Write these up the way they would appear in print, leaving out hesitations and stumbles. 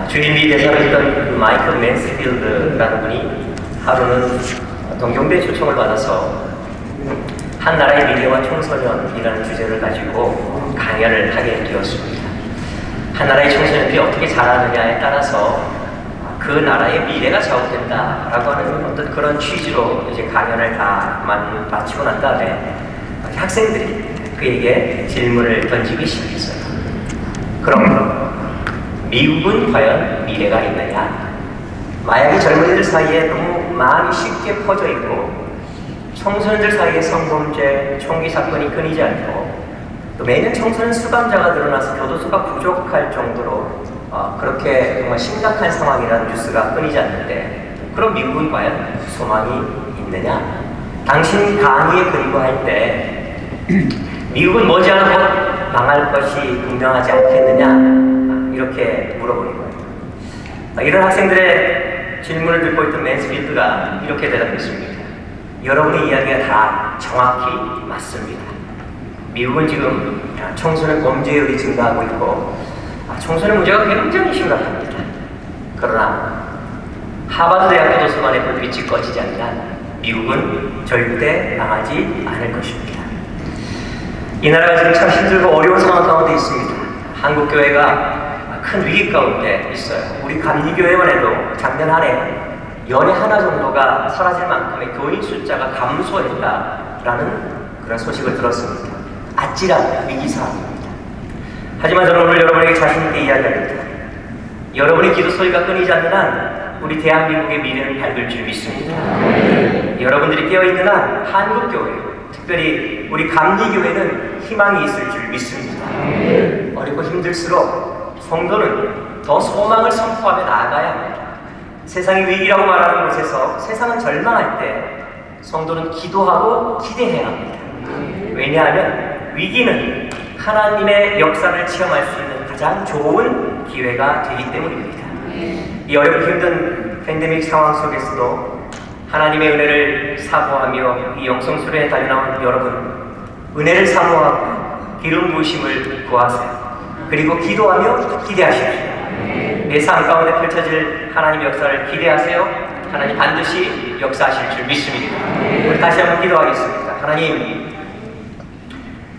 주일미 대사로 있던 그 마이클 맨스필드라는 분이 하루는 동경대 초청을 받아서 한 나라의 미래와 청소년이라는 주제를 가지고 강연을 하게 되었습니다. 한 나라의 청소년들이 어떻게 자라느냐에 따라서 그 나라의 미래가 좌우된다라고 하는 어떤 그런 취지로 이제 강연을 다 마치고 난 다음에 학생들이 그에게 질문을 던지기 시작했어요. 그럼 미국은 과연 미래가 있느냐? 마약이 젊은이들 사이에 너무 많이 쉽게 퍼져 있고 청소년들 사이에 성범죄, 총기 사건이 끊이지 않고 또 매년 청소년 수감자가 늘어나서 교도소가 부족할 정도로 그렇게 정말 심각한 상황이라는 뉴스가 끊이지 않는데 그럼 미국은 과연 소망이 있느냐? 당신 강의에 그리워할 때 미국은 머지않아 곧 망할 것이 분명하지 않겠느냐? 이렇게 물어보는 거예요. 이런 학생들의 질문을 듣고 있던 맨스필드가 이렇게 대답했습니다. 여러분의 이야기가 다 정확히 맞습니다. 미국은 지금 청소년 범죄율이 증가하고 있고 청소년 문제가 굉장히 심각합니다. 그러나 하버드 대학 교도소만의 불빛이 꺼지지 않는 한 미국은 절대 망하지 않을 것입니다. 이 나라가 지금 참 힘들고 어려운 상황 가운데 있습니다. 한국교회가 큰 위기 가운데 있어요. 우리 감리교회만 해도 작년 한 해 연에 하나 정도가 사라질 만큼의 교인 숫자가 감소했다라는 그런 소식을 들었습니다. 아찔한 위기 상황입니다. 하지만 저는 오늘 여러분에게 자신있게 이야기합니다. 여러분의 기도 소리가 끊이지 않는 한 우리 대한민국의 미래는 밝을 줄 믿습니다. 여러분들이 깨어있는 한 한국교회, 특별히 우리 감리교회는 희망이 있을 줄 믿습니다. 어렵고 힘들수록 성도는 더 소망을 선포하며 나아가야 합니다. 세상이 위기라고 말하는 곳에서 세상은 절망할 때 성도는 기도하고 기대해야 합니다. 왜냐하면 위기는 하나님의 역사를 체험할 수 있는 가장 좋은 기회가 되기 때문입니다. 이 어렵고 힘든 팬데믹 상황 속에서도 하나님의 은혜를 사모하며 이 영성 수련에 달려나온 여러분, 은혜를 사모하고 기름 부으심을 구하세요. 그리고 기도하며 기대하십시오. 내 삶 가운데 펼쳐질 하나님의 역사를 기대하세요. 하나님 반드시 역사하실 줄 믿습니다. 우리 다시 한번 기도하겠습니다. 하나님,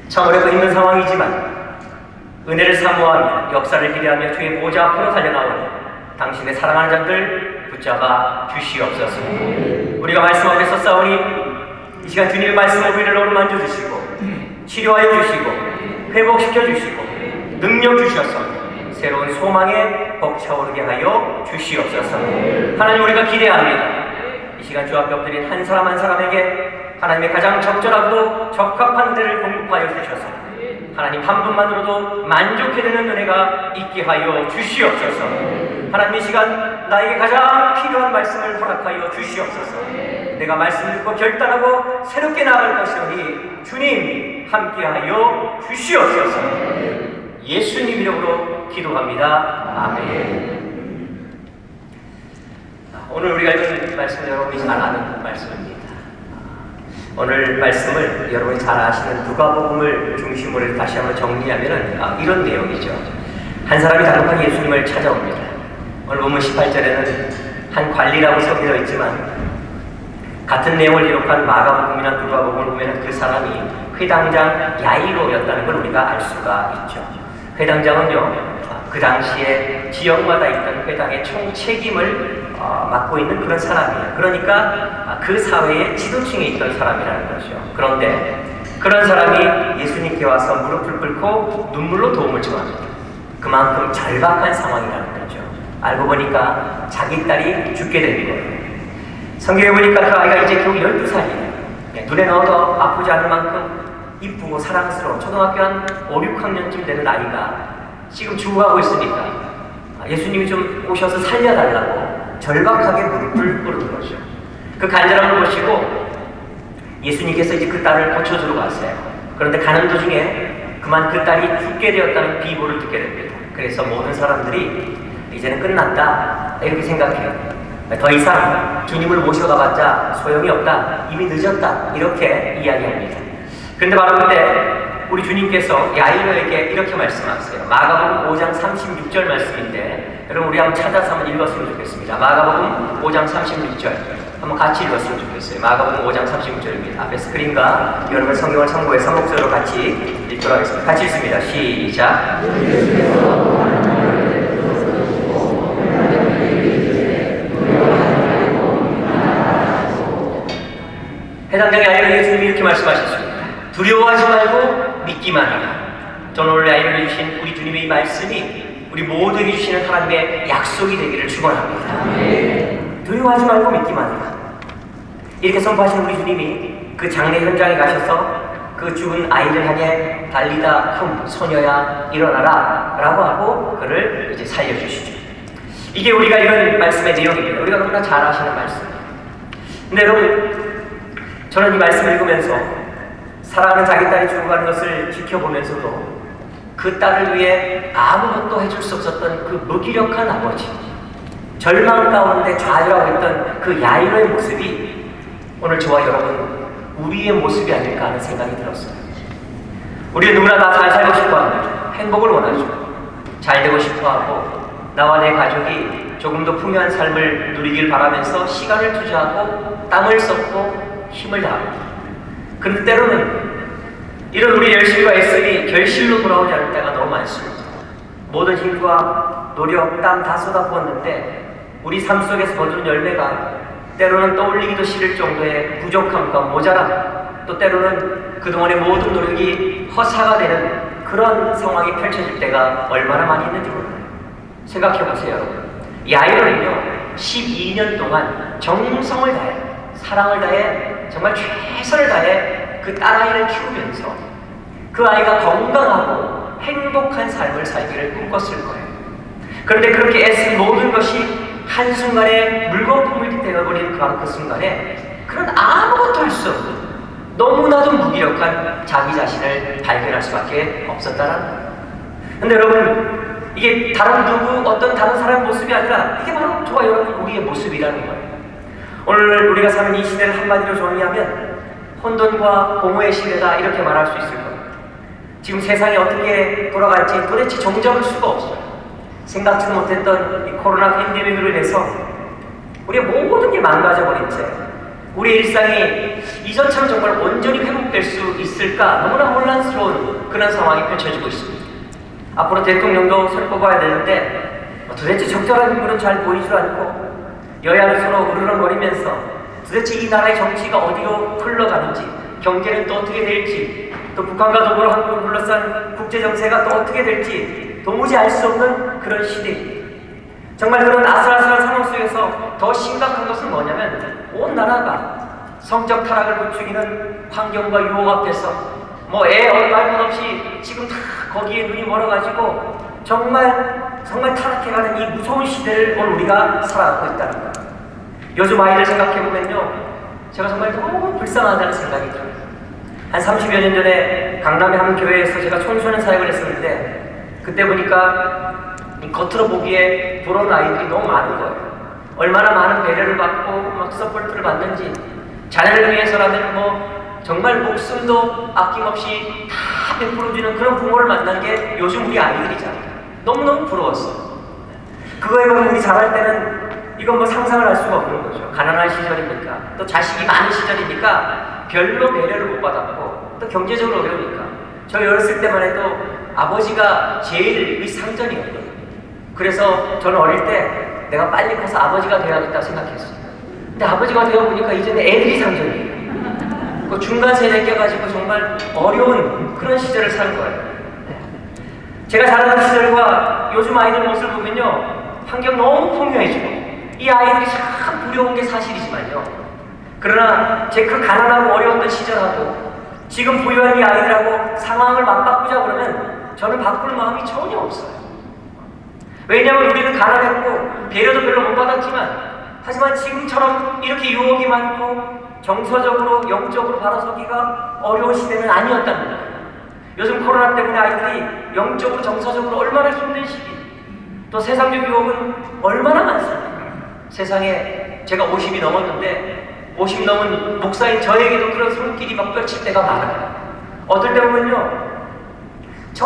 참 어렵고 힘든 상황이지만 은혜를 사모하며 역사를 기대하며 주의 보좌 앞으로 달려나오니 당신의 사랑하는 자들 붙잡아 주시옵소서. 우리가 말씀 앞에서 싸우니 이 시간 주님의 말씀으로 우리를 어루만져 주시고 치료하여 주시고 회복시켜 주시고 능력 주셔서 새로운 소망에 벅차오르게 하여 주시옵소서. 하나님, 우리가 기대합니다. 이 시간 주 앞에 엎드린 한 사람 한 사람에게 하나님의 가장 적절하고 적합한 은혜를 공급하여 주셔서 하나님 한 분만으로도 만족해 되는 은혜가 있게 하여 주시옵소서. 하나님, 이 시간 나에게 가장 필요한 말씀을 허락하여 주시옵소서. 내가 말씀 듣고 결단하고 새롭게 나아갈 것이오니 주님 함께하여 주시옵소서. 예수님 이름으로 기도합니다. 아멘. 오늘 우리가 읽은 말씀은 여러분이 잘 아는 말씀입니다. 오늘 말씀을 여러분이 잘 아시는 누가복음을 중심으로 다시 한번 정리하면 이런 내용이죠. 한 사람이 다급하게 예수님을 찾아옵니다. 오늘 본문 18절에는 한 관리라고 써져 있지만 같은 내용을 기록한 마가복음이나 누가복음을 보면 그 사람이 회당장 야이로였다는 걸 우리가 알 수가 있죠. 회당장은요, 그 당시에 지역마다 있던 회당의 총책임을 맡고 있는 그런 사람이에요. 그러니까 그 사회의 지도층에 있던 사람이라는 거죠. 그런데 그런 사람이 예수님께 와서 무릎을 꿇고 눈물로 도움을 청합니다. 그만큼 절박한 상황이라는 거죠. 알고 보니까 자기 딸이 죽게 된 거예요. 성경에 보니까 그 아이가 이제 겨우 12살이에요. 눈에 넣어도 아프지 않을 만큼 이쁘고 사랑스러운 초등학교 한 5, 6학년쯤 되는 아이가 지금 죽어가고 있으니까 예수님이 좀 오셔서 살려달라고 절박하게 무릎을 꿇는 거죠. 그 간절함을 보시고 예수님께서 이제 그 딸을 고쳐주러 갔어요. 그런데 가는 도중에 그만 그 딸이 죽게 되었다는 비보를 듣게 됩니다. 그래서 모든 사람들이 이제는 끝났다 이렇게 생각해요. 더 이상 주님을 모셔가봤자 소용이 없다, 이미 늦었다 이렇게 이야기합니다. 그런데 바로 그때 우리 주님께서 야이로에게 이렇게 말씀하세요. 마가복음 5장 36절 말씀인데 여러분 우리 한번 찾아서 한번 읽었으면 좋겠습니다. 마가복음 5장 36절 한번 같이 읽었으면 좋겠어요. 마가복음 5장 36절입니다. 앞에 스크린과 여러분 성경을 참고해서 목소리로 같이 읽도록 하겠습니다. 같이 읽습니다. 시작. 해당장에 야이로에게 주님이 이렇게 말씀하셨습니다. 두려워하지 말고 믿기만 하라. 저는 오늘 야이로에게 주신 우리 주님의 이 말씀이 우리 모두에게 주시는 하나님의 약속이 되기를 축원합니다. 두려워하지 말고 믿기만 하라. 이렇게 선포하신 우리 주님이 그 장례 현장에 가셔서 그 죽은 아이를 향해 달리다 쿰 소녀야 일어나라 라고 하고 그를 이제 살려주시죠. 이게 우리가 이런 말씀의 내용입니다. 우리가 너무나 잘 아시는 말씀이에요. 근데 여러분 저는 이 말씀을 읽으면서 사랑하는 자기 딸이 죽어가는 것을 지켜보면서도 그 딸을 위해 아무것도 해줄 수 없었던 그 무기력한 아버지, 절망 가운데 좌절하고 있던 그 야이로의 모습이 오늘 저와 여러분 우리의 모습이 아닐까 하는 생각이 들었어요. 우리는 누구나 다 잘 살고 싶어합니다. 행복을 원하죠. 잘 되고 싶어하고 나와 내 가족이 조금 더 풍요한 삶을 누리길 바라면서 시간을 투자하고 땀을 쏟고 힘을 다합니다. 그런데 때로는 이런 우리 열심과 애씀이 결실로 돌아오지 않을 때가 너무 많습니다. 모든 힘과 노력, 땀 다 쏟아부었는데 우리 삶 속에서 거두는 열매가 때로는 떠올리기도 싫을 정도의 부족함과 모자람, 또 때로는 그동안의 모든 노력이 허사가 되는 그런 상황이 펼쳐질 때가 얼마나 많이 있는지 몰라요. 생각해보세요. 야이로는요 12년 동안 정성을 다해 사랑을 다해 정말 최선을 다해 그 딸아이를 키우면서 그 아이가 건강하고 행복한 삶을 살기를 꿈꿨을 거예요. 그런데 그렇게 애쓴 모든 것이 한순간에 물거품이 되어버린 바로 그 순간에 그런 아무것도 할 수 없는 너무나도 무기력한 자기 자신을 발견할 수밖에 없었다는 거예요. 근데 여러분 이게 다른 누구 어떤 다른 사람의 모습이 아니라 이게 바로 저와 여러분 우리의 모습이라는 거예요. 오늘 우리가 사는 이 시대를 한마디로 정의하면 혼돈과 공허의 시대다 이렇게 말할 수 있을 겁니다. 지금 세상이 어떻게 돌아갈지 도대체 정잡을 수가 없어요. 생각지도 못했던 이 코로나 팬데믹으로 인해서 우리의 모든 게 망가져버린 채 우리의 일상이 이전처럼 정말 온전히 회복될 수 있을까 너무나 혼란스러운 그런 상황이 펼쳐지고 있습니다. 앞으로 대통령도 새로 뽑아야 되는데 도대체 적절한 인물은 잘 보이질 않고 여야는 서로 으르렁거리면서 도대체 이 나라의 정치가 어디로 흘러가는지 경제는 또 어떻게 될지 또 북한과 더불어 한국을 둘러싼 국제정세가 또 어떻게 될지 도무지 알 수 없는 그런 시대입니다. 정말 그런 아슬아슬한 상황 속에서 더 심각한 것은 뭐냐면 온 나라가 성적 타락을 부추기는 환경과 유혹 앞에서 애 말 것 없이 지금 다 거기에 눈이 멀어가지고 정말 타락해가는 이 무서운 시대를 오늘 우리가 살아가고 있다는 거예요. 요즘 아이들 생각해보면요 제가 정말 너무 불쌍하다는 생각이 들어요. 한 30여 년 전에 강남의 한 교회에서 제가 청소년 사역을 했었는데 그때 보니까 겉으로 보기에 부러운 아이들이 너무 많은 거예요. 얼마나 많은 배려를 받고 막 서포트를 받는지 자녀를 위해서라면 정말 목숨도 아낌없이 다 베풀어주는 그런 부모를 만난 게 요즘 우리 아이들이잖아요. 너무너무 부러웠어요. 그거에 보면 우리 자랄 때는 이건 상상을 할 수가 없는 거죠. 가난한 시절이니까 또 자식이 많은 시절이니까 별로 배려를 못 받았고 또 경제적으로 어려우니까 저 어렸을 때만 해도 아버지가 제일 의상전이었거든요. 그래서 저는 어릴 때 내가 빨리 커서 아버지가 되어야겠다고 생각했어요. 근데 아버지가 되어보니까 이제는 애들이 상전이에요. 그 중간 세대에 껴가지고 정말 어려운 그런 시절을 산 거예요. 제가 자라던 시절과 요즘 아이들 모습을 보면요 환경 너무 풍요해지고 이 아이들이 참 두려운 게 사실이지만요 그러나 제 그 가난하고 어려웠던 시절하고 지금 부유한 이 아이들하고 상황을 맞바꾸자 그러면 저는 바꿀 마음이 전혀 없어요. 왜냐하면 우리는 가난했고 배려도 별로 못 받았지만 하지만 지금처럼 이렇게 유혹이 많고 정서적으로 영적으로 바라서기가 어려운 시대는 아니었다는 거예요. 요즘 코로나 때문에 아이들이 영적으로 정서적으로 얼마나 힘든 시기 또 세상적 유혹은 얼마나 많습니까? 세상에 제가 50이 넘었는데 50 넘은 목사인 저에게도 그런 손길이 막 펼칠 때가 많아요. 어떨 때 보면요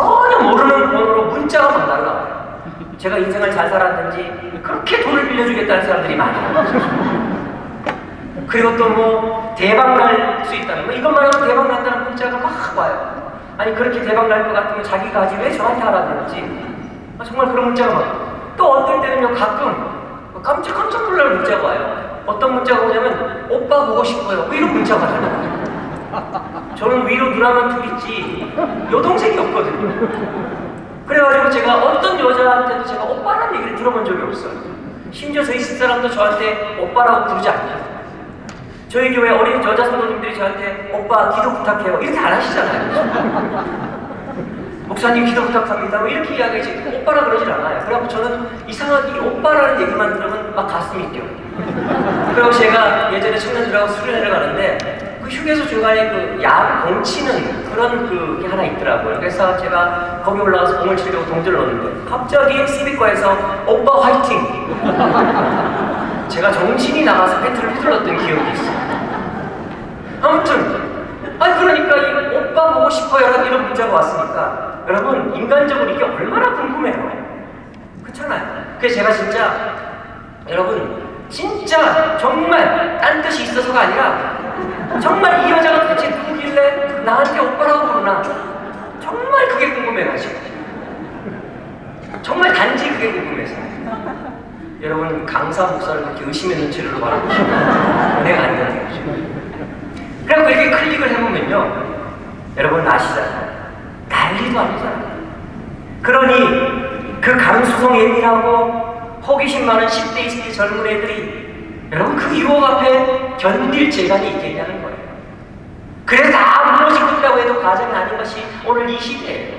전혀 모르는 번호로 문자가 막 날라와요. 제가 인생을 잘 살았는지 그렇게 돈을 빌려주겠다는 사람들이 많아요. 그리고 또 뭐 대박 날 수 있다는 뭐 이것만 하면 대박 난다는 문자가 막 와요. 아니 그렇게 대박 날 것 같으면 자기가 하지 왜 저한테 하라 그러는지 정말 그런 문자가 막. 또 어떨 때는요 가끔 깜짝 놀랄 문자가 와요. 어떤 문자가 오냐면 오빠 보고 싶어요 뭐 이런 문자가 와요. 저는 위로 누나만 둘 있지 여동생이 없거든요. 그래가지고 제가 어떤 여자한테도 제가 오빠라는 얘기를 들어본 적이 없어요. 심지어 저희 집사람도 저한테 오빠라고 부르지 않거든요. 저희 교회 어린 여자 성도님들이 저한테 오빠 기도 부탁해요 이렇게 안 하시잖아요. 목사님 기도 부탁합니다 뭐 이렇게 이야기하지 오빠라 그러질 않아요. 그래갖고 저는 이상하게 오빠라는 얘기만 들으면 막 가슴이 뛰어요. 그리고 제가 예전에 청년들하고 수련회를 가는데 그 휴게소 중간에 그 야구 공 치는 그런 그게 하나 있더라고요. 그래서 제가 거기 올라가서 공을 치려고 동전을 넣었는데 갑자기 시비과에서 오빠 화이팅! 제가 정신이 나가서 팬트를 휘둘렀던 기억이 있어요. 아무튼 아니 그러니까 이 오빠 보고 싶어요 이런 문자가 왔으니까 여러분 인간적으로 이게 얼마나 궁금해요. 그렇잖아요. 그래서 제가 진짜 여러분 진짜 정말 딴 뜻이 있어서가 아니라 정말 이 여자가 도대체 누구길래 나한테 오빠라고 부르나 정말 그게 궁금해가지고 정말 단지 그게 궁금해서 여러분 강사 목사를 그렇게 의심의 눈치로 바라보시면 은혜가 안 되는 거죠. 그래서 이렇게 클릭을 해보면요 여러분 아시잖아요. 난리도 아니잖아요. 그러니 그 감수성 예민하고 호기심 많은 10대 20대 젊은 애들이 여러분 그 유혹 앞에 견딜 재간이 있겠냐는 거예요. 그래서 다 무너지고 있다고 해도 과정이 아닌 것이 오늘 이 시대예요.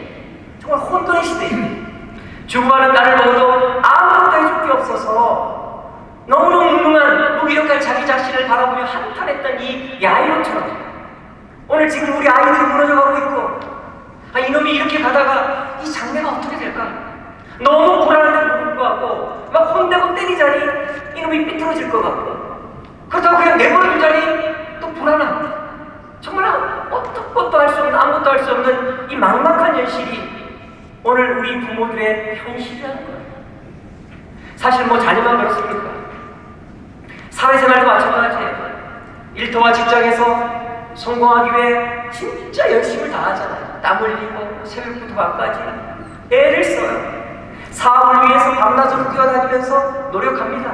정말 혼돈의 시대예요. 죽어가는 나를 먹어도 아무것도 해줄 게 없어서 너무너무 무능한 무기력한 자기 자신을 바라보며 한탄했던 이 야이로처럼 오늘 지금 우리 아이들이 무너져가고 있고 이놈이 이렇게 가다가 이 장래가 어떻게 될까 너무 불안한데 불구하고 막 혼내고 때리자니 이놈이 삐뚤어질 것 같고 그렇다고 그냥 내버려두자니 또 불안하고 정말 어떤 것도 할 수 없는 아무것도 할 수 없는 이 막막한 현실이 오늘 우리 부모들의 현실이라는 거예요. 사실 뭐 자녀만 그렇습니까? 사회생활도 마찬가지예요. 일터와 직장에서 성공하기 위해 진짜 열심을 다하잖아요. 땀 흘리고 새벽부터 밤까지 애를 써요. 사업을 위해서 밤낮으로 뛰어다니면서 노력합니다.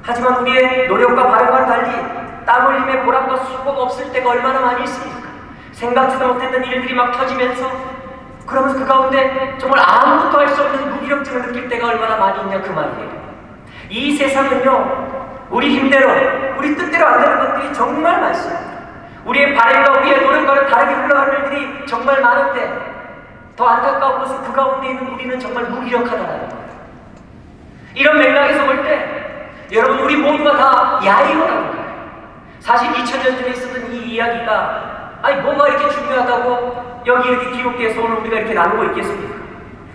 하지만 우리의 노력과 바람과는 달리 땀 흘림의 보람과 수고가 없을 때가 얼마나 많이 있습니까? 생각지도 못했던 일들이 막 터지면서 그러면서 그 가운데 정말 아무것도 할 수 없는 무기력증을 느낄 때가 얼마나 많이 있냐 그 말이에요. 이 세상은요 우리 힘대로 우리 뜻대로 안 되는 것들이 정말 많습니다. 우리의 바램과 우리의 노력과는 다르게 흘러가는 일들이 정말 많은데 더 안타까운 것은 그 가운데 있는 우리는 정말 무기력하다는 거예요. 이런 맥락에서 볼 때 여러분 우리 모두가 다 야이로라는 거예요. 사실 2000년 전에 있었던 이 이야기가 뭐가 이렇게 중요하다고 여기 이렇게 기록돼서 오늘 우리가 이렇게 나누고 있겠습니까?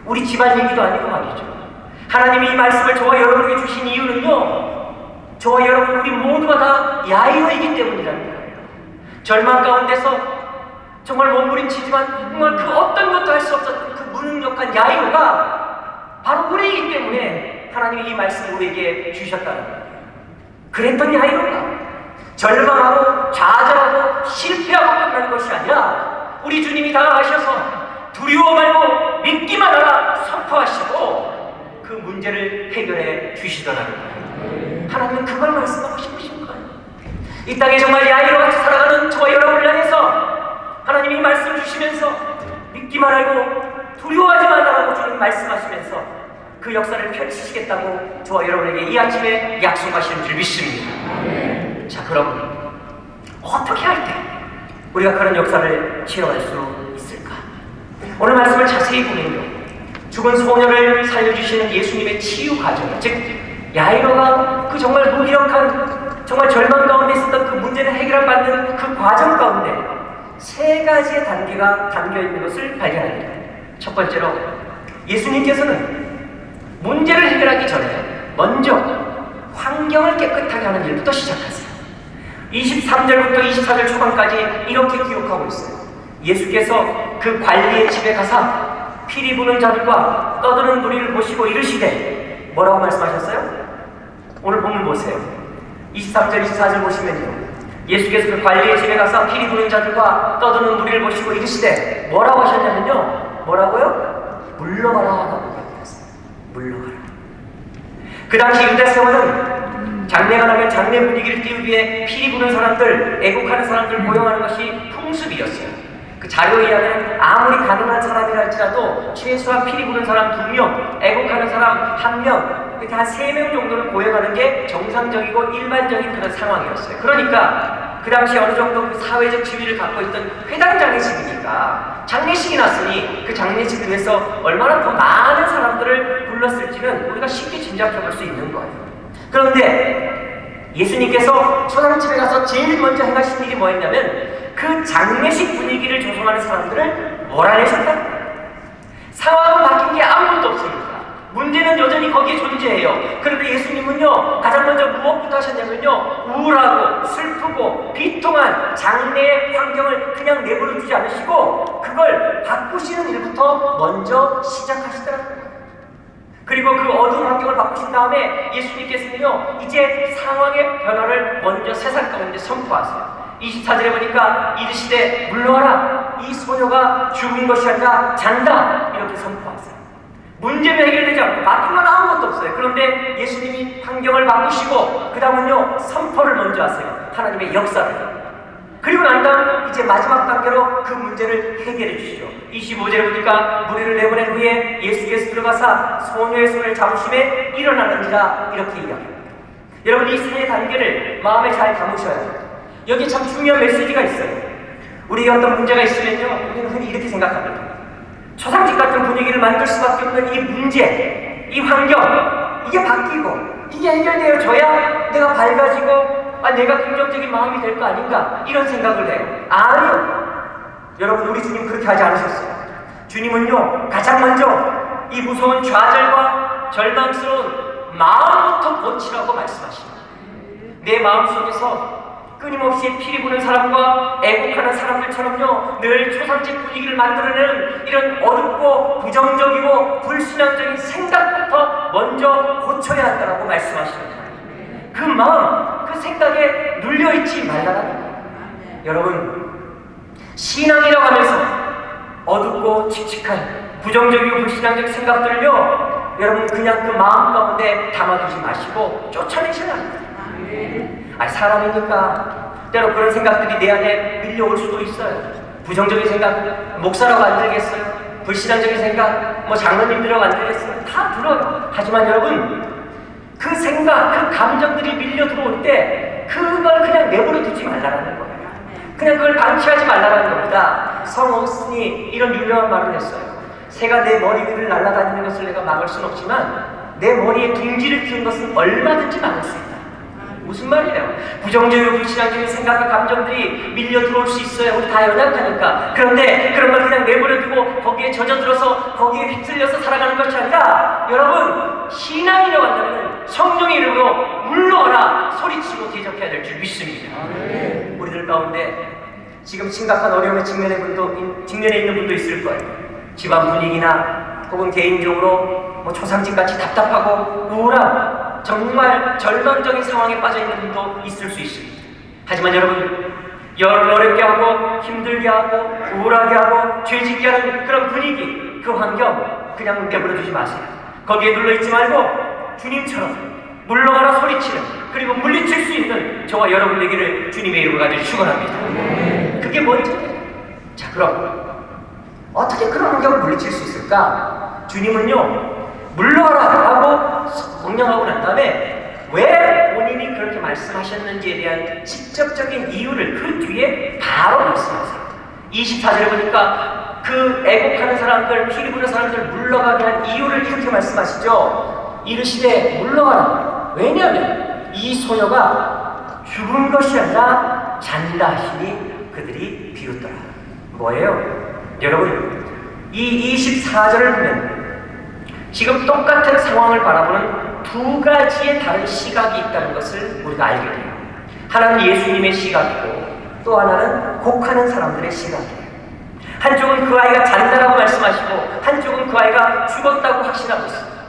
우리 집안 얘기도 아니고 말이죠. 하나님이 이 말씀을 저와 여러분에게 주신 이유는요 저와 여러분 우리 모두가 다 야이로이기 때문이라는 거예요. 절망 가운데서 정말 몸부림치지만 정말 그 어떤 것도 할 수 없었던 그 무능력한 야이로가 바로 우리이기 때문에 하나님이 이 말씀을 우리에게 주셨다는 거예요. 그랬던 야이로가 절망하고 좌절하고 실패하고 끝난 것이 아니라 우리 주님이 다가가셔서 두려워 말고 믿기만 하라 선포하시고 그 문제를 해결해 주시더라는 거예요. 하나님은 그걸 말씀하고 싶으신 거예요. 이 땅에 정말 야이로 같이 살아가는 저와 여러분을 향해서 하나님이 이 말씀 주시면서 믿기만 하고 두려워하지 말라고 주님 말씀하시면서 그 역사를 펼치시겠다고 저와 여러분에게 이 아침에 약속하시는 줄 믿습니다. 자 그럼 어떻게 할 때 우리가 그런 역사를 체험할 수 있을까? 오늘 말씀을 자세히 보면요 죽은 소녀를 살려주시는 예수님의 치유 과정, 즉 야이로가 그 정말 무기력한 정말 절망 가운데 있었던 그 문제를 해결받는 그 과정 가운데 세 가지의 단계가 담겨있는 것을 발견합니다. 첫 번째로 예수님께서는 문제를 해결하기 전에 먼저 환경을 깨끗하게 하는 일부터 시작하세요. 23절부터 24절 초반까지 이렇게 기록하고 있어요. 예수께서 그 관리의 집에 가사 피리 부는 자들과 떠드는 무리를 보시고 이르시되, 뭐라고 말씀하셨어요? 오늘 본문 보세요. 23절 24절 보시면요, 예수께서 그 관리의 집에 가서 피리 부는 자들과 떠드는 무리를 보시고 이르시되, 뭐라고 하셨냐면요, 뭐라고요? 물러가라 라고 얘기했어요. 물러가라. 그 당시 유대 세월은 장례가 나면 장례 분위기를 띄우기 위해 피리 부는 사람들, 애국하는 사람들 고용하는 것이 풍습이었어요. 그 자료에 의하면 아무리 가난한 사람이라 할지라도 최소한 피리 부는 사람 2명, 애국하는 사람 1명, 이렇게 한 3명 정도를 고용하는 게 정상적이고 일반적인 그런 상황이었어요. 그러니까 그 당시 어느 정도 그 사회적 지위를 갖고 있던 회당장의 집이니까 장례식이 났으니 그 장례식을 위해서 얼마나 더 많은 사람들을 불렀을지는 우리가 쉽게 짐작해 볼 수 있는 거예요. 그런데 예수님께서 초상집에 가서 제일 먼저 행하신 일이 뭐였냐면 그 장례식 분위기를 조성하는 사람들을 몰아내셨다. 상황은 바뀐 게 아무것도 없습니다. 문제는 여전히 거기에 존재해요. 그런데 예수님은요, 가장 먼저 무엇부터 하셨냐면요, 우울하고 슬프고 비통한 장례의 환경을 그냥 내버려 두지 않으시고 그걸 바꾸시는 일부터 먼저 시작하시더라고요. 그리고 그 어두운 환경을 바꾸신 다음에 예수님께서는요, 이제 상황의 변화를 먼저 세상 가운데 선포하세요. 24절에 보니까 이르시되 물러가라, 이 소녀가 죽은 것이 아니라 잔다, 이렇게 선포하세요. 문제는 해결되지 않고 바뀐 건 아무것도 없어요. 그런데 예수님이 환경을 바꾸시고 그 다음은요, 선포를 먼저 하세요. 하나님의 역사를. 그리고 난 다음 이제 마지막 단계로 그 문제를 해결해 주시죠. 25절에 보니까 무리를 내보낸 후에 예수께서 들어가사 소녀의 손을 잡으심에 일어나는지라, 이렇게 이야기합니다. 여러분, 이 세 단계를 마음에 잘 담으셔야 합니다. 여기 참 중요한 메시지가 있어요. 우리에게 어떤 문제가 있으면요, 우리는 흔히 이렇게 생각합니다. 초상집 같은 분위기를 만들 수밖에 없는 이 문제, 이 환경, 이게 바뀌고 이게 해결되어져야 내가 밝아지고 내가 긍정적인 마음이 될 거 아닌가, 이런 생각을 해요. 아니요, 여러분, 우리 주님 그렇게 하지 않으셨어요. 주님은요, 가장 먼저 이 무서운 좌절과 절망스러운 마음부터 고치라고 말씀하십니다. 내 마음속에서 끊임없이 피리 부는 사람과 애국하는 사람들처럼요, 늘 초상집 분위기를 만들어내는 이런 어둡고 부정적이고 불신앙적인 생각부터 먼저 고쳐야 한다고 말씀하시는 거예요. 그 마음, 그 생각에 눌려있지 말라는 거예요. 여러분, 신앙이라고 하면서 어둡고 칙칙한 부정적이고 불신앙적 생각들을요, 여러분 그냥 그 마음 가운데 담아두지 마시고 쫓아내셔야 합니다. 사람이니까 때로 그런 생각들이 내 안에 밀려올 수도 있어요. 부정적인 생각, 목사라고 안 들겠어요? 불신앙적인 생각, 장로님들이라고 안 들겠어요? 다 들어요. 하지만 여러분, 그 생각, 그 감정들이 밀려 들어올 때 그걸 그냥 내버려 두지 말라는 거예요. 그냥 그걸 방치하지 말라는 겁니다. 성 오스틴이 이런 유명한 말을 했어요. 새가 내 머리 위를 날아다니는 것을 내가 막을 수는 없지만 내 머리에 둥지를 틔운 것은 얼마든지 막을 수 있다. 무슨 말이에요? 부정적이고 불신앙적인 생각과 감정들이 밀려 들어올 수 있어요. 우리 다 연약하니까. 그런데 그런 걸 그냥 내버려두고 거기에 젖어들어서 거기에 휩쓸려서 살아가는 것이 아니라, 여러분, 신앙이라고 한다면 성령의 이름으로 물러가라 소리치고 대적해야 될 줄 믿습니다. 우리들 가운데 지금 심각한 어려움에 직면해 있는 분도 있을 거예요. 집안 분위기나 혹은 개인적으로 초상집같이 답답하고 우울한, 정말 절망적인 상황에 빠져있는 분도 있을 수 있습니다. 하지만 여러분, 어렵게 하고 힘들게 하고 우울하게 하고 죄짓게 하는 그런 분위기, 그 환경 그냥 내버려두지 마세요. 거기에 눌러있지 말고 주님처럼 물러가라 소리치는, 그리고 물리칠 수 있는 저와 여러분 되기를 주님의 이름으로 간절히 축원합니다. 그게 뭔지? 자, 그럼 어떻게 그런 환경을 물리칠 수 있을까? 주님은요, 물러가라 하고 명령하고 난 다음에 왜 본인이 그렇게 말씀하셨는지에 대한 직접적인 이유를 그 뒤에 바로 말씀하세요. 24절에 보니까 그 애곡하는 사람들, 피리 부는 사람들 물러가게 한 이유를 이렇게 말씀하시죠. 이르시되 물러가라. 왜냐하면 이 소녀가 죽은 것이 아니라 잔다 하시니 그들이 비웃더라. 뭐예요? 여러분, 이 24절을 보면 지금 똑같은 상황을 바라보는 두 가지의 다른 시각이 있다는 것을 우리가 알게 돼요. 하나는 예수님의 시각이고 또 하나는 곡하는 사람들의 시각이에요. 한쪽은 그 아이가 잔다라고 말씀하시고 한쪽은 그 아이가 죽었다고 확신하고 있습니다.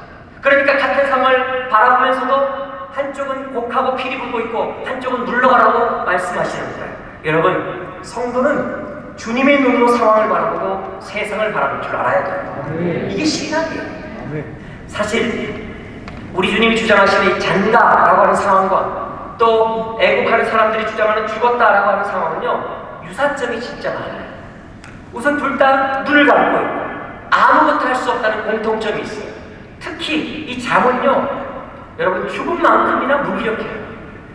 그러니까 같은 상황을 바라보면서도 한쪽은 곡하고 피리 불고 있고 한쪽은 물러가라고 말씀하시는 거예요. 여러분, 성도는 주님의 눈으로 상황을 바라보고 세상을 바라볼 줄 알아야 돼요. 이게 신학이에요. 사실 우리 주님이 주장하시는 잔다라고 하는 상황과 또 애국하는 사람들이 주장하는 죽었다라고 하는 상황은요, 유사점이 진짜 많아요. 우선 둘 다 눈을 감고 있고 아무것도 할 수 없다는 공통점이 있어요. 특히 이 잠은요, 여러분, 죽음만큼이나 무기력해요.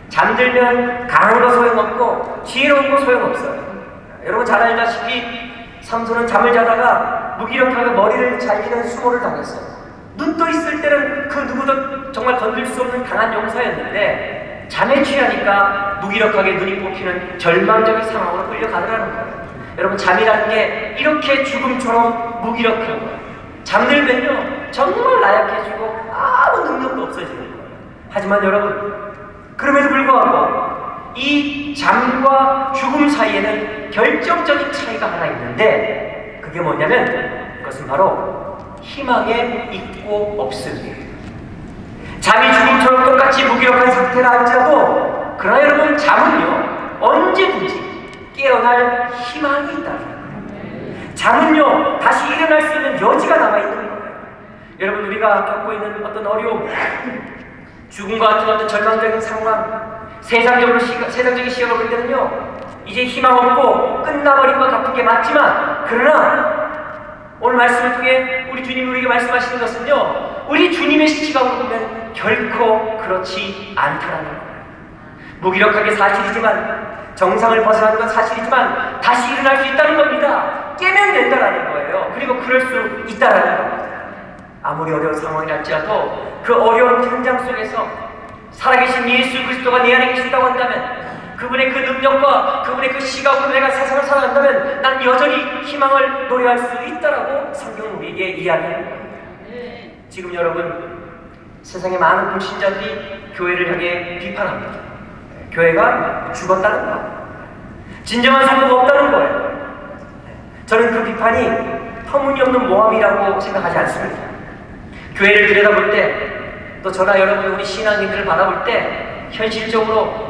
잠들면 강한 거 소용없고 지혜로운 거 소용없어요. 여러분 잘 알다시피 삼손은 잠을 자다가 무기력하게 머리를 잘리는 수모를 당했어요. 눈 떠 있을 때는 그 누구도 정말 건들 수 없는 강한 용사였는데 잠에 취하니까 무기력하게 눈이 뽑히는 절망적인 상황으로 끌려가더라는 거예요. 여러분, 잠이라는 게 이렇게 죽음처럼 무기력한 거예요. 잠들면요 정말 나약해지고 아무 능력도 없어지는 거예요. 하지만 여러분, 그럼에도 불구하고 이 잠과 죽음 사이에는 결정적인 차이가 하나 있는데 그게 뭐냐면 그것은 바로 희망의 있고 없음이에요. 잠이 죽음처럼 똑같이 무기력한 상태라 할지라도 그러나 여러분, 잠은요 언제든지 깨어날 희망이 있다는 거예요. 잠은요 다시 일어날 수 있는 여지가 남아있는 거예요. 여러분, 우리가 겪고 있는 어떤 어려움, 죽음과 같은 어떤 절망적인 상황, 세상적인 시각으로 볼 때는요 이제 희망 없고 끝나버린 것 같은 게 맞지만, 그러나 오늘 말씀을 통해 우리 주님이 우리에게 말씀하시는 것은요, 우리 주님의 시각으로 보면 결코 그렇지 않다라는 거예요. 무기력하게 사실이지만, 정상을 벗어나는 건 사실이지만 다시 일어날 수 있다는 겁니다. 깨면 된다라는 거예요. 그리고 그럴 수 있다라는 겁니다. 아무리 어려운 상황이 할지라도 그 어려운 현장 속에서 살아계신 예수 그리스도가 내 안에 계신다고 한다면, 그분의 그 능력과 그분의 그 시각으로 내가 세상을 살아간다면 난 여전히 희망을 노래할 수 있다라고 성경은 우리에게 이야기하는 거예요. 지금 여러분, 세상에 많은 불신자들이 교회를 향해 비판합니다. 교회가 죽었다는 거, 진정한 성도가 없다는 거예요. 저는 그 비판이 터무니없는 모함이라고 생각하지 않습니다. 교회를 들여다볼 때, 또 저나 여러분 우리 신앙인들을 바라볼 때 현실적으로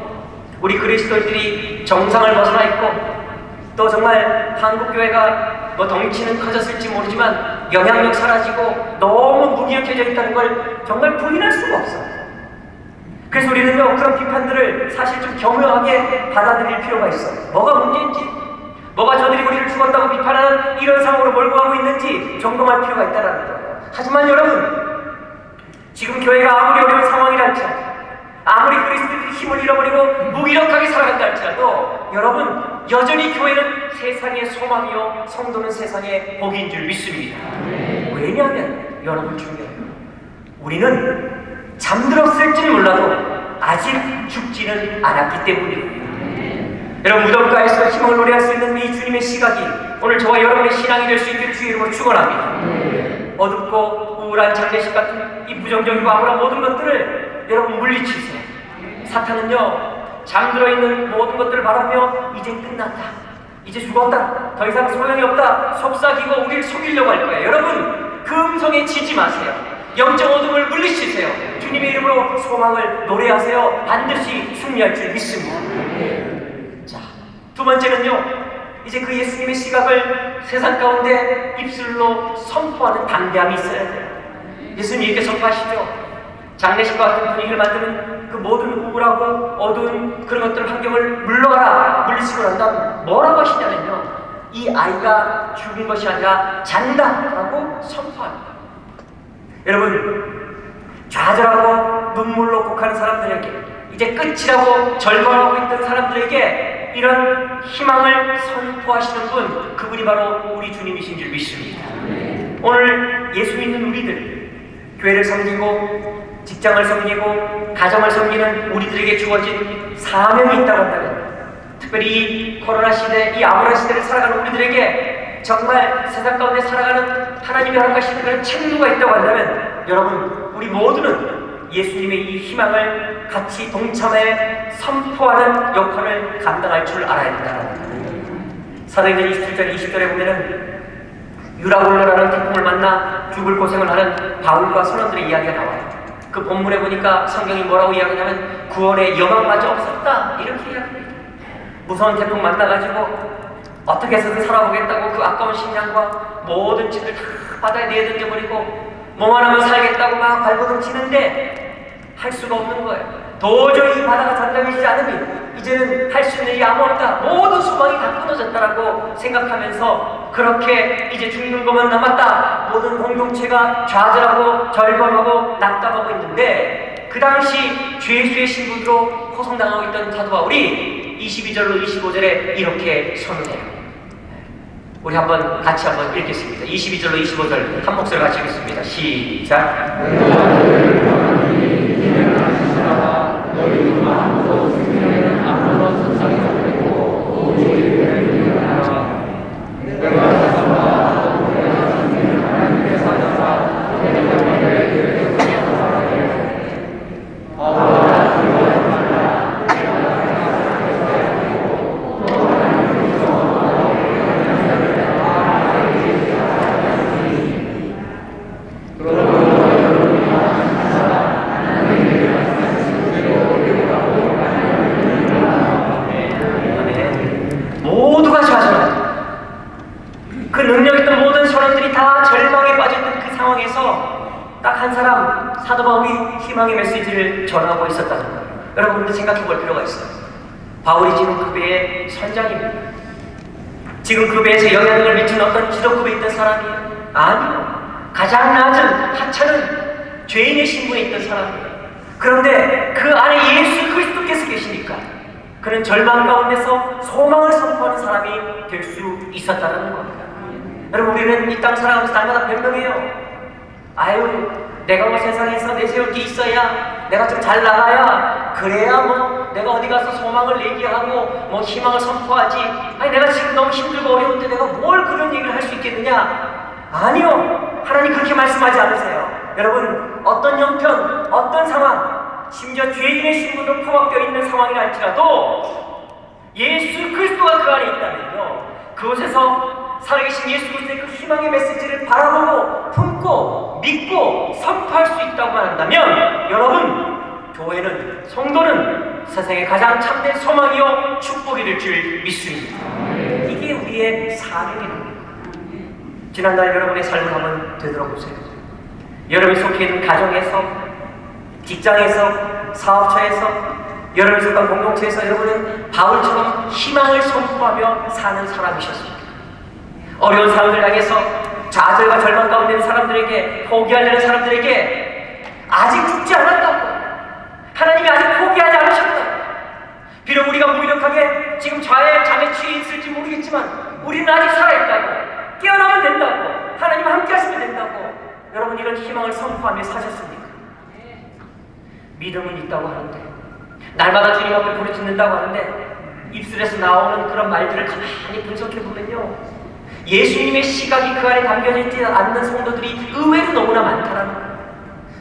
우리 그리스도인들이 정상을 벗어나 있고 또 정말 한국교회가 뭐 덩치는 커졌을지 모르지만 영향력 사라지고 너무 무기력해져 있다는 걸 정말 부인할 수가 없어요. 그래서 우리는요 그런 비판들을 사실 좀 겸허하게 받아들일 필요가 있어요. 뭐가 문제인지, 뭐가 저들이 우리를 죽었다고 비판하는 이런 상황으로 몰고 가고 있는지 점검할 필요가 있다는 거예요. 하지만 여러분, 지금 교회가 아무리 어려운 상황이라 할지라도, 아무리 그리스도인들이 힘을 잃어버리고 무기력하게 살아간다 할지라도 여러분, 여전히 교회는 세상의 소망이요 성도는 세상의 복인 줄 믿습니다. 왜냐하면 여러분 중요해요. 우리는 잠들었을지는 몰라도 아직 죽지는 않았기 때문이에요. 여러분, 무덤가에서 희망을 노래할 수 있는 이 주님의 시각이 오늘 저와 여러분의 신앙이 될 수 있기를 주의 이름으로 축원합니다. 어둡고 우울한 장례식 같은 이 부정적이고 암울한 모든 것들을 여러분 물리치세요. 사탄은요 잠들어 있는 모든 것들을 바라보며 이제 끝났다, 이제 죽었다, 더 이상 소용이 없다 속삭이고 우리를 속이려고 할 거예요. 여러분, 그 음성에 지지 마세요. 영적 어둠을 물리치세요. 주님의 이름으로 소망을 노래하세요. 반드시 승리할 줄 믿습니다. 자, 두 번째는요, 이제 그 예수님의 시각을 세상 가운데 입술로 선포하는 담대함이 있어야 돼요. 예수님 이렇게 선포하시죠. 장례식과 같은 분위기를 만드는 그 모든 우울하고 어두운 그런 것들 환경을 물러가라, 물리치고 난 다음 뭐라고 하시냐면요, 이 아이가 죽은 것이 아니라 잔다라고 선포합니다. 여러분, 좌절하고 눈물로 곡하는 사람들에게, 이제 끝이라고 절망하고 있던 사람들에게 이런 희망을 선포하시는 분, 그분이 바로 우리 주님이신 줄 믿습니다. 오늘 예수 믿는 우리들, 교회를 섬기고 직장을 섬기고 가정을 섬기는 우리들에게 주어진 사명이 있다고 한다면, 특별히 이 코로나 시대, 이 암울한 시대를 살아가는 우리들에게 정말 세상 가운데 살아가는 하나님이 허락하시는 그런 책무가 있다고 한다면, 여러분, 우리 모두는 예수님의 이 희망을 같이 동참해 선포하는 역할을 감당할 줄 알아야 된다는 겁니다. 사도행전 27절 20절에 보면은 유라굴로라는 태풍을 만나 죽을 고생을 하는 바울과 선원들의 이야기가 나와요. 그 본문에 보니까 성경이 뭐라고 이야기하냐면 구원의 여망마저 없었다 이렇게 이야기합니다. 무서운 태풍 만나가지고 어떻게 해서든 살아보겠다고 그 아까운 식량과 모든 짐을 다 바다에 내던져버리고 뭐만 하면 살겠다고 막 발버둥 치는데 할 수가 없는 거예요. 도저히 이 바다가 잠잠해지지 않으니 이제는 할 수 있는 일이 아무 없다. 모든 소망이 다 끊어졌다라고 생각하면서 그렇게 이제 죽는 것만 남았다. 모든 공동체가 좌절하고 절망하고 낙담하고 있는데 그 당시 죄수의 신분으로 호송당하고 있던 사도 바울이 22절로 25절에 이렇게 선언해요. 우리 같이 한번 읽겠습니다. 22절로 25절 한 목소리 같이 읽겠습니다. 시작. 모두가 좌절하죠. 그 능력 있던 모든 선원들이 다 절망에 빠졌던 그 상황에서 딱 한 사람, 사도 바울이 희망의 메시지를 전하고 있었다는 거예요. 여러분들 생각해 볼 필요가 있어요. 바울이 지금 그 배의 선장입니다. 지금 그 배에서 영향력을 미친 어떤 지도급에 있던 사람이에요? 아니요. 가장 낮은 하찮은 죄인의 신분에 있던 사람이에요. 그런데 그 안에 예수 그리스도께서 계시니까 그는 절망 가운데서 소망을 선포하는 사람이 될 수 있었다는 겁니다. 여러분, 우리는 이 땅 살아가면서 날마다 변명해요. 아유, 내가 뭐 세상에서 내세울 게 있어야, 내가 좀 잘 나가야, 그래야 뭐 내가 어디 가서 소망을 얘기하고 뭐 희망을 선포하지. 아니, 내가 지금 너무 힘들고 어려운데 내가 뭘 그런 얘기를 할 수 있겠느냐? 아니요, 하나님 그렇게 말씀하지 않으세요. 여러분, 어떤 형편, 어떤 상황, 심지어 죄인의 신분으로 포함되어 있는 상황이라 할지라도 예수 그리스도가 그 안에 있다면요, 그곳에서 살아계신 예수 그리스도의 그 희망의 메시지를 바라보고 품고 믿고 선포할 수 있다고만 한다면, 여러분, 교회는, 성도는 세상에 가장 참된 소망이요 축복이 될 줄 믿습니다. 이게 우리의 사명입니다. 지난날 여러분의 삶을 한번 되돌아보세요. 여러분이 속해 있는 가정에서, 직장에서, 사업처에서, 여러분이 속한 공동체에서 여러분은 바울처럼 희망을 선포하며 사는 사람이셨습니다. 어려운 상황을 향해서 좌절과 절망 가운데 있는 사람들에게, 포기하려는 사람들에게 아직 죽지 않았다고, 하나님이 아직 포기하지 않으셨다고, 비록 우리가 무기력하게 지금 잠에 취해 있을지 모르겠지만 우리는 아직 살아있다고, 깨어나면 된다고, 하나님 함께 하시면 된다고, 여러분 이런 희망을 선포하며 사셨습니까? 믿음은 있다고 하는데, 날마다 주님 앞에 부르짖는다고 하는데, 입술에서 나오는 그런 말들을 가만히 분석해보면요, 예수님의 시각이 그 안에 담겨져 있지 않는 성도들이 의외로 너무나 많다라는 거예요.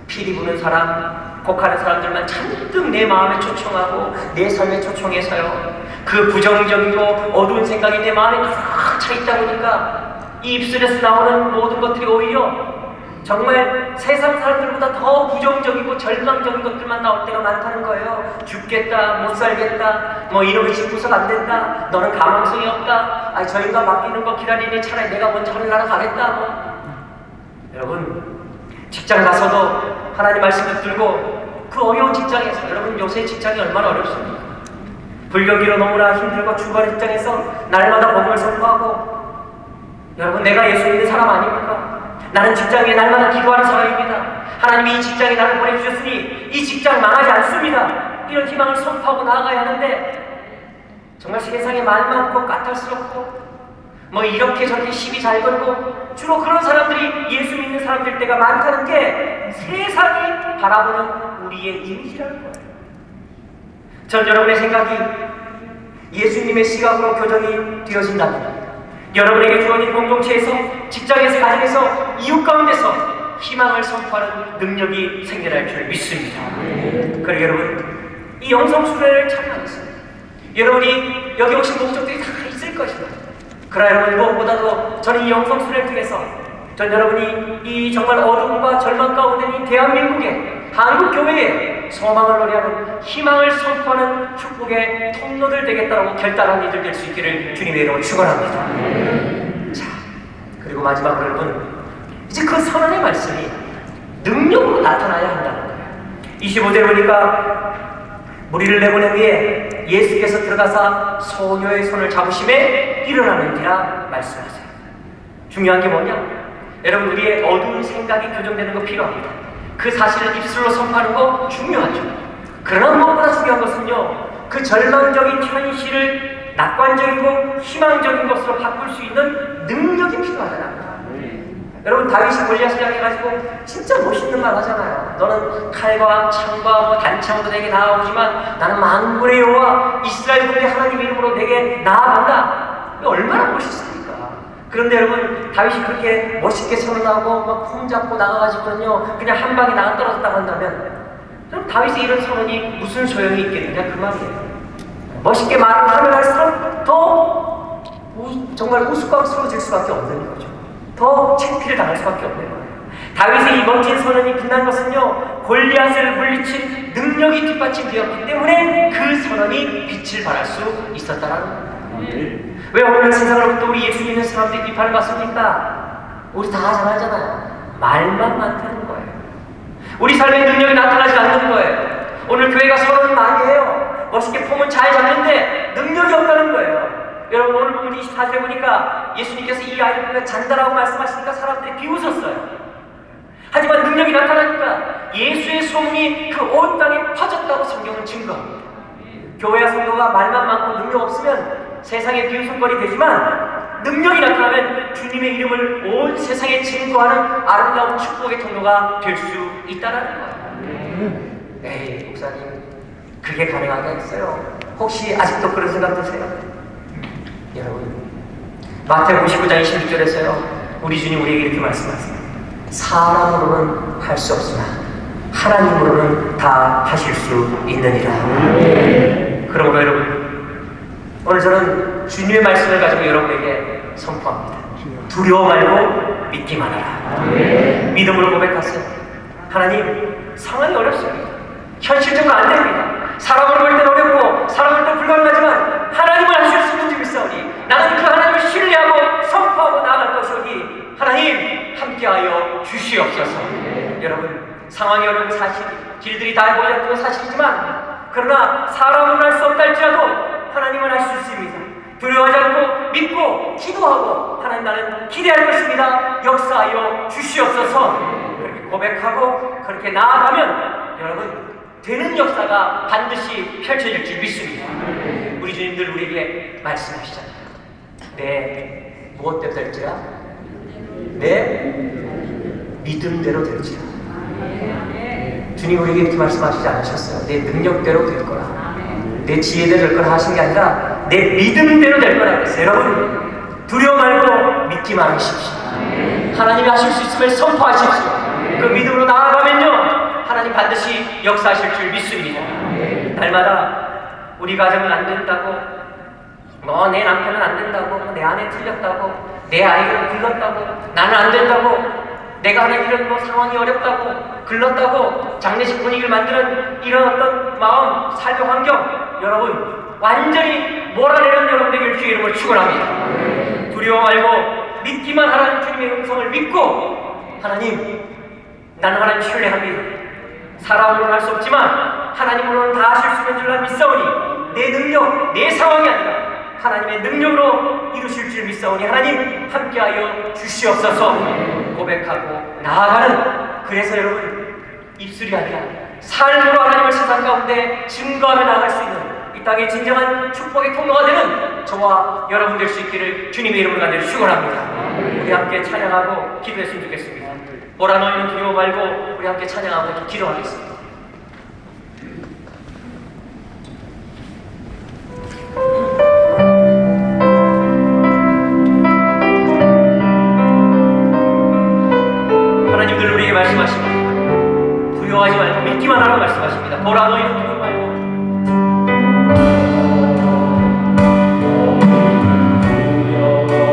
피리 부는 사람, 곡하는 사람들만 잔뜩 내 마음에 초청하고 내 삶에 초청해서요, 그 부정적이고 어두운 생각이 내 마음에 꽉 차 있다 보니까 이 입술에서 나오는 모든 것들이 오히려 정말 세상 사람들보다 더 부정적이고 절망적인 것들만 나올 때가 많다는 거예요. 죽겠다, 못 살겠다, 뭐 이놈의 집 구석 안 된다, 너는 가망성이 없다, 아니 저 인간 바뀌는 거 기다리니 차라리 내가 먼저 하늘나라 가겠다, 뭐. 여러분, 직장 가서도 하나님 말씀 붙들고 그 어려운 직장에서, 여러분 요새 직장이 얼마나 어렵습니까? 불경기로 너무나 힘들고 주말 직장에서 날마다 복음을 선포하고, 여러분 내가 예수 믿는 사람 아닙니까? 나는 직장에 날마다 기도하는 사람입니다. 하나님이 이 직장에 나를 보내주셨으니 이 직장 망하지 않습니다. 이런 희망을 선포하고 나아가야 하는데, 정말 세상에 말 많고 까탈스럽고 뭐 이렇게 저렇게 시비 잘 걸고 주로 그런 사람들이 예수 믿는 사람들 때가 많다는 게 세상이 바라보는 우리의 이미지라는 거예요. 전 여러분의 생각이 예수님의 시각으로 교정이 되어진다면, 여러분에게 주어진 공동체에서, 직장에서, 가정에서, 이웃 가운데서 희망을 선포하는 능력이 생겨날 줄 믿습니다. 그리고 여러분, 이 영성 수련을 참 많이 했어요. 여러분이 여기 오신 목적들이 다 있을 것이다. 그러나 여러분, 무엇보다도 저는 이 영성순례를 통해서 전 여러분이 이 정말 어둠과 절망 가운데 이 대한민국의 한국교회에 소망을 노래하는 희망을 선포하는 축복의 통로들 되겠다라고 결단한 이들 될 수 있기를 주님의 이름으로 축원합니다. 자, 그리고 마지막으로 여러분, 이제 그 선언의 말씀이 능력으로 나타나야 한다는 거예요. 25절에 보니까 무리를 내보낸 후에 예수께서 들어가사 소녀의 손을 잡으심에 일어나는지라 말씀하세요. 중요한 게 뭐냐? 여러분, 우리의 어두운 생각이 교정되는 거 필요합니다. 그 사실을 입술로 선포하는 거 중요하죠. 그러나 무엇보다 중요한 것은요, 그 절망적인 현실을 낙관적이고 희망적인 것으로 바꿀 수 있는 능력이 필요하잖아요. 여러분, 다윗이 골리앗을 향해가지고 진짜 멋있는 말 하잖아요. 너는 칼과 창과 뭐 단창도 내게 나아오지만 나는 만군의 여호와 이스라엘 군대 하나님 이름으로 내게 나아간다. 이거 얼마나 멋있습니까? 그런데 여러분, 다윗이 그렇게 멋있게 선언하고 막 폼 잡고 나가가지고는요, 그냥 한 방에 나가 떨어졌다고 한다면, 그럼 다윗의 이런 선언이 무슨 소용이 있겠느냐, 그 말이에요. 멋있게 말을 하면 할수록 더 정말 우스꽝스러워질 수밖에 없는 거죠. 더 창피를 당할 수밖에 없는 거예요. 다윗의 이 멋진 선언이 빛난 것은요, 골리앗을 물리친 능력이 뒷받침되었기 때문에 그 선언이 빛을 발할 수 있었다는 거예요. 왜 오늘 세상으로부터 우리 예수 믿는 사람들이 비판을 받습니까? 우리 다 잘 알잖아요. 말만 많다는 거예요. 우리 삶의 능력이 나타나지 않는 거예요. 오늘 교회가 선언을 많이 해요. 멋있게 폼은 잘 잡는데 능력이 없다는 거예요. 여러분, 오늘 보면 24절에 보니까 예수님께서 이 아이를 보며 잔다라고 말씀하시니까 사람들이 비웃었어요. 하지만 능력이 나타나니까 예수의 소문이 그 온 땅에 퍼졌다고 성경은 증거합니다. 교회와 성도가 말만 많고 능력 없으면 세상의 비웃음거리 되지만, 능력이 나타나면 주님의 이름을 온 세상에 증거하는 아름다운 축복의 통로가 될 수 있다는 거예요. 에이, 목사님, 그게 가능하겠어요? 혹시 아직도 그런 생각 드세요? 여러분, 마태복음 19장 26절에서요, 우리 주님 우리에게 이렇게 말씀하세요. 사람으로는 할 수 없으나 하나님으로는 다 하실 수 있느니라. 그러므로 여러분, 오늘 저는 주님의 말씀을 가지고 여러분에게 선포합니다. 두려워 말고 믿기만 하라. 믿음으로 고백하세요. 하나님, 상황이 어렵습니다. 현실적으로 안 됩니다. 사람을 볼 땐 어렵고 사람을 볼 땐 불가능하지만 하나님을 하실 수 있는 줄 믿사오니 나는 그 하나님을 신뢰하고 선포하고 나아갈 것이오니 하나님 함께하여 주시옵소서. 여러분, 상황이 어려운 사실, 길들이 다 보이는 건 사실이지만, 그러나 사람은 할 수 없다 할지라도 하나님은 할 수 있습니다. 두려워하지 않고 믿고 기도하고 하나님, 나는 기대할 것입니다. 역사하여 주시옵소서. 그렇게 고백하고 그렇게 나아가면 여러분, 되는 역사가 반드시 펼쳐질 줄 믿습니다. 우리 주님들 우리에게 말씀하시잖아요. 내 무엇대로 될지라? 내 믿음대로 될지라. 주님 우리에게 이렇게 말씀하시지 않으셨어요. 내 능력대로 될 거라, 내 지혜대로 될 거라 하신 게 아니라 내 믿음대로 될 거라 그랬어요. 여러분, 두려워 말고 믿기만 하십시오. 하나님이 하실 수 있음을 선포하십시오. 그 믿음으로 나아가면요, 하나님 반드시 역사하실 줄 믿습니다. 날마다 우리 가정은 안 된다고, 내 남편은 안 된다고, 내 아내 틀렸다고, 내 아이가 굴렀다고, 나는 안 된다고, 내가 하는 이런 상황이 어렵다고, 글렀다고, 장례식 분위기를 만드는 이런 어떤 마음, 삶의 환경, 여러분 완전히 몰아내는 여러분에게 주의 이름을 축원합니다. 두려워 말고 믿기만 하라는 주님의 음성을 믿고, 하나님, 나는 하나님 신뢰합니다. 사람으로는 할 수 없지만 하나님으로는 다 하실 수 있는 줄 난 믿사오니, 내 능력, 내 상황이 아니라 하나님의 능력으로 이루실 줄 믿사오니 하나님 함께하여 주시옵소서. 고백하고 나아가는, 그래서 여러분, 입술이 아니라 삶으로 하나님을 세상 가운데 증거하며 나아갈 수 있는 이 땅의 진정한 축복의 통로가 되는 저와 여러분 될 수 있기를 주님의 이름으로 간절히 축원합니다. 우리 함께 찬양하고 기도했으면 좋겠습니다. 보라 너희는 두려워 말고, 우리 함께 찬양하고 기도하겠습니다. 하나님들 우리에게 말씀하십니다. 두려워하지 말고 믿기만 하라고 말씀하십니다. 보라 너희는 두려워 말고. 두려워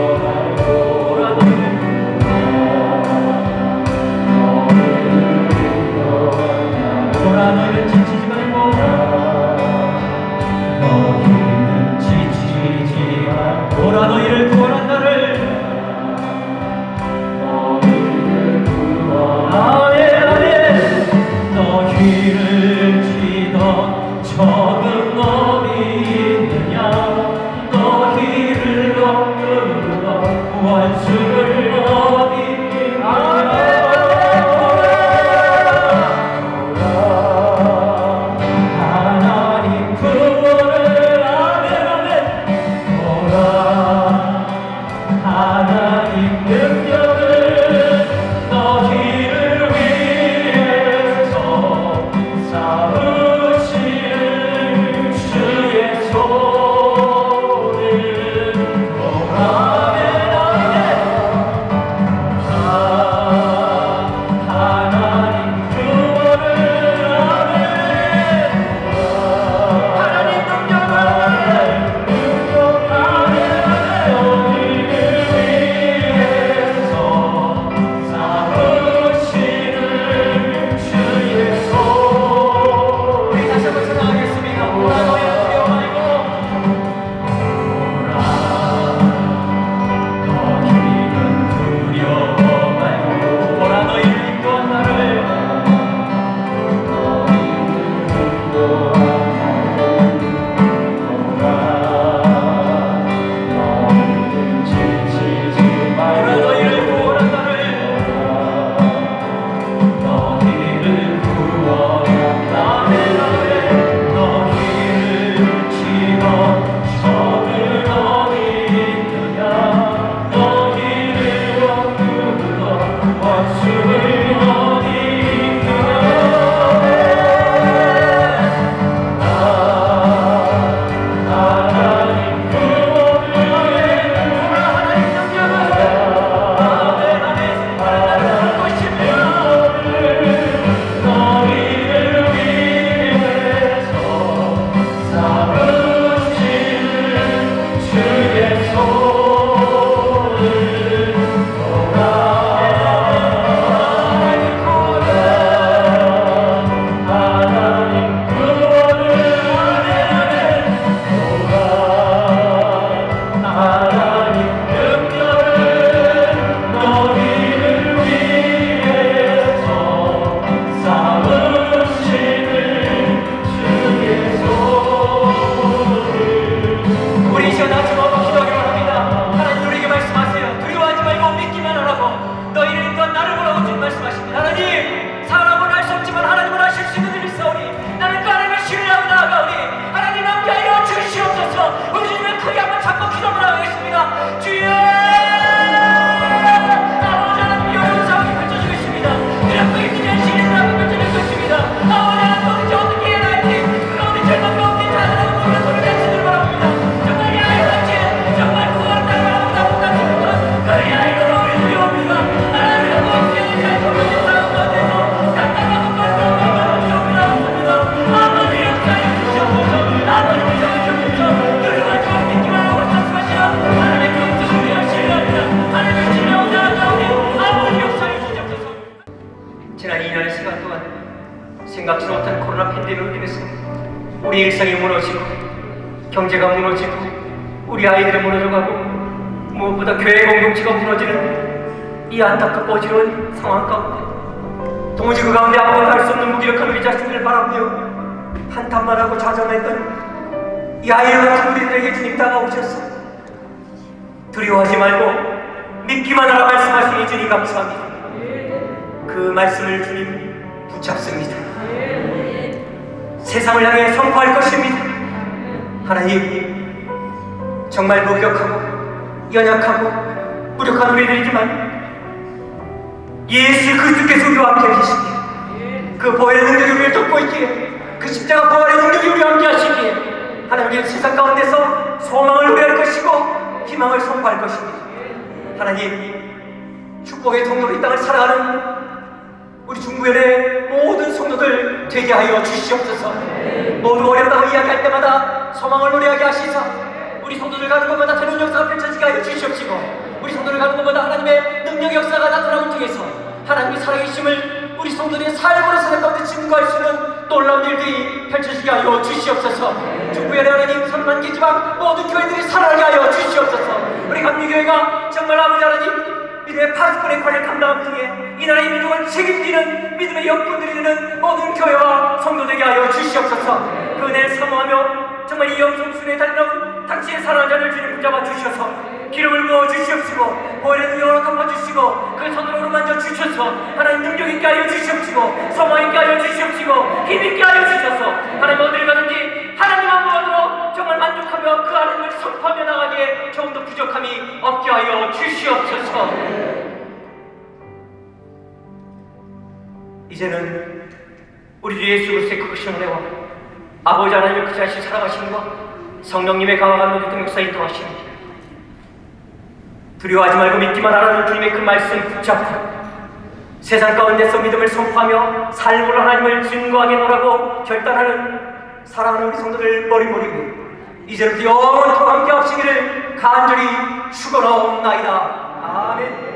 너희는 지치지 말고 보라 너희를 구원한 나를 너희를 구원한 너희를 치던 적은 어디 있느냐 너희를 얻는 원수를 어디 있느냐 하나님 구원을 아멘 아멘 보라 하나님 능력을 너희를 위해서 싸우시는 주의 손을 보라 하나님 구원을 하나님 능력을 너희를 위해서 싸우시는 주의 손 우리 다시 한번 생각하겠습니다. 보라 너희는 두려워 말고 너희는 두려워 말고 보라 너희를 인도한 나를 보라 너희를 구원한 나를 너희를 구원한 나를 너희를 치던 적은 어디 있느냐 너희를 얻는 원수를 어디 하나님 구원을 하나님 너희를 위해서 싸우시는 주의 손을 보라 하나님 구원을 하나님 능력을 너희를 위해서 싸우시는 주의 손을 우리 이 시간 다 같이 모두 기도하기로 합니다. 하나님 우리에게 말씀하세요. 두려워하지 말고 믿기만 하라고 너희를 인도한 나를 보라고 주님 말씀하십니다. 하나님 사람은 알 수 없지만 하나님은 아실 수 있는 일이 있사오니 나는 그 하나님을 신뢰하고 나아가오니 하나님 함께 하여 주시옵소서. 우리 주님을 크게 한번 잡고 기도를 하겠습니다. 주여 아버지 하나님 어려운 상황이 펼쳐지겠습니다. 그래서 이들의 시련을 한번 펼쳐질 것입니다. 아버지 하나님 도대체 어떻게 해야 할지 그 가운데 절망 가운데 자살하고 모든 소리를 내시기를 바랍니다. 정말 이 아이같이 정말 구원을 따라가고 나쁘다 그 아이가 너무 두려웁니다. 하나님의 모든 잘 돌아오는 상황 가운데서 답답하고 뻔뻔하고 두려움이 나옵니다. 아버지 역사에 주시옵소서. 아버지 역사에 주시옵소서. 두려워하지 말고 믿기만 하고 말씀하시라. 하나님의 긍정을 위하여 신뢰합니다. 하나님의 신뢰하고 나아가오니 아버지 역사에 주시옵소서. 지난 2년의 시간 동안 생각지 못한 코로나 팬데믹을 인해서 우리 일상이 무너지고 경제가 무너지고 우리 아이들이 무너져가고 무엇보다 교회 공동체가 무너지는 이 안타깝고 어지러운 상황 가운데 도무지 그 가운데 아무것도 할 수 없는 무기력한 우리 자신들을 바라보며 한탄만 하고 좌절했던 이 아이와 같은 우리들에게 주님 다가오셔서 두려워하지 말고 믿기만 하라 말씀하시니 주님 감사합니다. 그 말씀을 주님 붙잡습니다. 세상을 향해 선포할 것입니다. 하나님 정말 무력하고 연약하고 무력한 우리들이지만 예수 그리스도께서 우리와 함께 계시기에 그 보혈의 능력이 우리를 돕고 있기에 그 십자가 부활의 능력이 우리와 함께 하시기에 하나님 우리는 세상 가운데서 소망을 누릴 것이고 희망을 선포할 것입니다. 하나님 축복의 통로로 이 땅을 살아가는 우리 중부연의 모든 성도들 되게 하여 주시옵소서. 모두 어렵다고 이야기할 때마다 소망을 노래하게 하시사 우리 성도들 가는 곳마다 새로운 역사가 펼쳐지게 하여 주시옵시고 우리 성도들 가는 곳마다 하나님의 능력 역사가 나타나고 통해서 하나님의 살아계심을 우리 성도들의 삶으로 세상 가운데 증거할 수 있는 놀라운 일들이 펼쳐지게 하여 주시옵소서. 중부의 하나님 3만 개 지방 모든 교회들이 살아나게 하여 주시옵소서. 우리 감리교회가 정말 아버지 하나님 믿음의 파수꾼의 관을 감당함 중에 이 나라의 민족을 책임지는 믿음의 역군들이 되는 모든 교회와 성도되게 하여 주시옵소서. 그 은혜를 사모하며 정말 이 영성순에 달려온 당신의 사랑하는 자를 주님 붙잡아 주셔서 기름을 부어 주시옵시고 보혈의 능력으로 덮어주시고 그 손으로 만져 주셔서 하나님 능력 있게 하여 주시옵시고 성화 있게 하여 주시옵시고 힘 있게 하여 주셔서 하나님 어딜 가든지 하나님 한 분만으로 정말 만족하며 그 하나님을 선포하며 나가기에 조금 더 부족함이 없게 하여 주시옵소서. 이제는 우리 주 예수 그리스도의 크신 은혜와 아버지 하나님의 그 자신 살아가심과 성령님의 강화감 모든 역사 인도하심 두려워하지 말고 믿기만 하라는 주님의 그 말씀 붙잡고 세상 가운데서 믿음을 선포하며 삶으로 하나님을 증거하겠노라고 결단하는 사랑하는 우리 성도들 머리머리고 이제부터 영원토록 함께 하시기를 간절히 축원하옵나이다. 아멘.